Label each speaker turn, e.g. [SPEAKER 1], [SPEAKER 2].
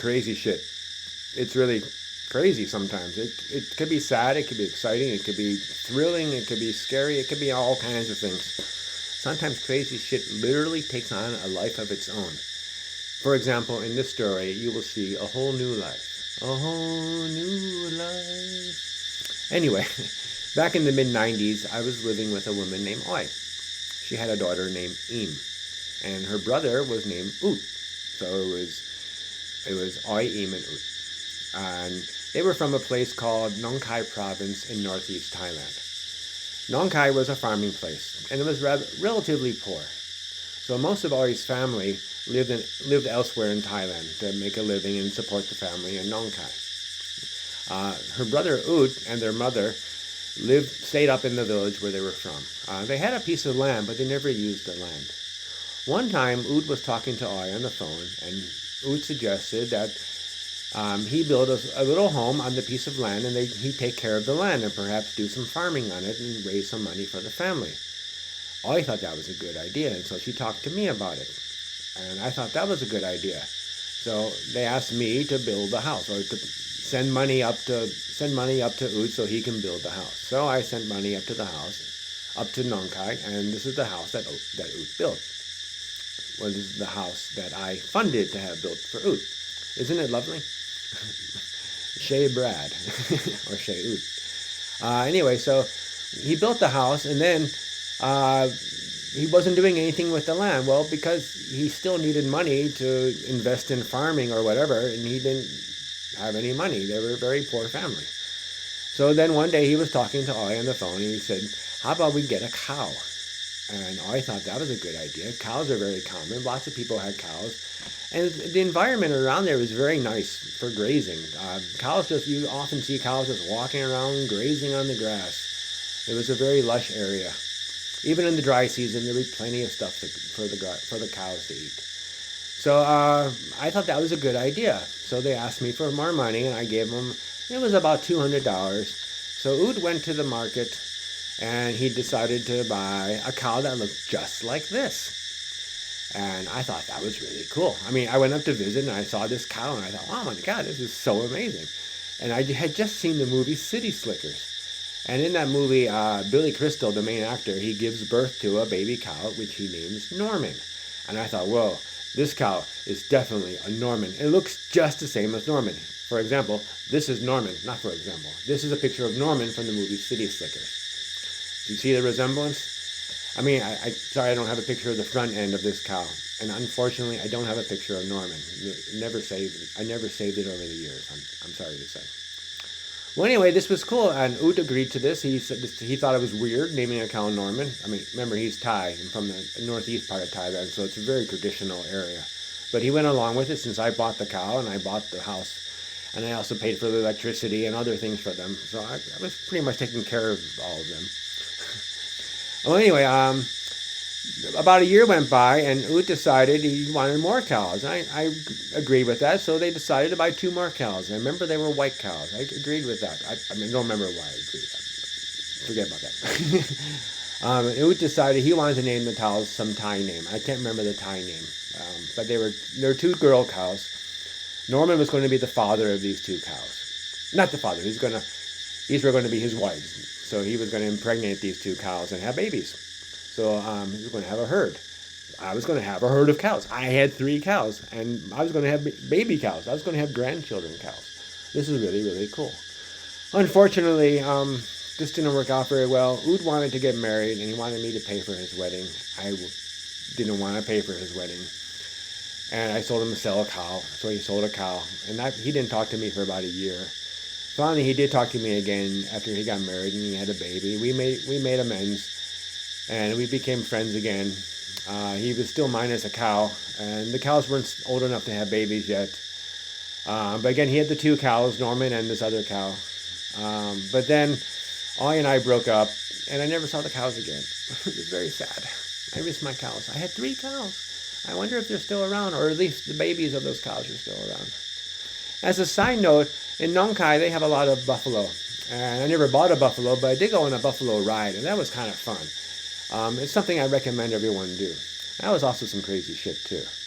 [SPEAKER 1] crazy shit. It's really crazy sometimes. It could be sad, it could be exciting, it could be thrilling, it could be scary, it could be all kinds of things. Sometimes crazy shit literally takes on a life of its own. For example, in this story, you will see a whole new life. A whole new life. Anyway, back in the mid-90s, I was living with a woman named Oi. She had a daughter named Eam, and her brother was named Oot. So it was Oi, Eam, and Oot. And they were from a place called Nong Khai province in northeast Thailand. Nong Khai was a farming place, and it was relatively poor. So most of Oi's family lived elsewhere in Thailand to make a living and support the family in Nong Khai. Her brother Oot and their mother stayed up in the village where they were from. They had a piece of land, but they never used the land. One time, Oot was talking to Oi on the phone, and Oot suggested that he build a little home on the piece of land, and he'd take care of the land and perhaps do some farming on it and raise some money for the family. Oi thought that was a good idea, and so she talked to me about it. And I thought that was a good idea. So they asked me to build the house, or to send money up to Oot so he can build the house. So I sent money up to the house, up to Nong Khai, and this is the house that Oot built. Well, this is the house that I funded to have built for Oot. Isn't it lovely? Shea Brad, or Shea Oot. Anyway, so he built the house, and then he wasn't doing anything with the land. Well, because he still needed money to invest in farming or whatever, and he didn't have any money. They were a very poor family. So then one day he was talking to Oi on the phone, and he said, how about we get a cow? And Oi thought that was a good idea. Cows are very common. Lots of people had cows. And the environment around there was very nice for grazing. You often see cows just walking around, grazing on the grass. It was a very lush area. Even in the dry season, there was plenty of stuff for the cows to eat. So I thought that was a good idea. So they asked me for more money, and I gave them, it was about $200. So Oot went to the market, and he decided to buy a cow that looked just like this. And I thought that was really cool. I mean, I went up to visit, and I saw this cow, and I thought, oh my God, this is so amazing. And I had just seen the movie City Slickers. And in that movie, Billy Crystal, the main actor, he gives birth to a baby cow, which he names Norman. And I thought, whoa, this cow is definitely a Norman. It looks just the same as Norman. For example, this is Norman, not for example. This is a picture of Norman from the movie City Slickers. Do you see the resemblance? I mean, sorry I don't have a picture of the front end of this cow. And unfortunately, I don't have a picture of Norman. I never saved it over the years, I'm sorry to say. Well, anyway, this was cool, and Oot agreed to this. He said he thought it was weird naming a cow Norman. I mean, remember, he's Thai, and from the northeast part of Thailand, so it's a very traditional area. But he went along with it since I bought the cow, and I bought the house, and I also paid for the electricity and other things for them. So I was pretty much taking care of all of them. Well, anyway, about a year went by, and Oot decided he wanted more cows. And I agreed with that, so they decided to buy 2 more cows. And I remember they were white cows. I agreed with that. I mean, I don't remember why I agreed with that. Forget about that. Oot decided he wanted to name the cows some Thai name. I can't remember the Thai name, but they were 2 girl cows. Norman was going to be the father of these 2 cows. Not the father. These were going to be his wives. So he was going to impregnate these 2 cows and have babies. So he was going to have a herd. I was going to have a herd of cows. I had 3 cows, and I was going to have baby cows. I was going to have grandchildren cows. This is really, really cool. Unfortunately, this didn't work out very well. Oot wanted to get married, and he wanted me to pay for his wedding. I didn't want to pay for his wedding. And I told him to sell a cow, so he sold a cow. And he didn't talk to me for about a year. Finally, he did talk to me again after he got married and he had a baby. We made amends, and we became friends again. He was still mine as a cow, and the cows weren't old enough to have babies yet. But again, he had the 2 cows, Norman and this other cow. But then, Oi and I broke up, and I never saw the cows again. It was very sad. I miss my cows. I had 3 cows. I wonder if they're still around, or at least the babies of those cows are still around. As a side note, in Nong Khai, they have a lot of buffalo. And I never bought a buffalo, but I did go on a buffalo ride, and that was kind of fun. It's something I recommend everyone do. That was also some crazy shit, too.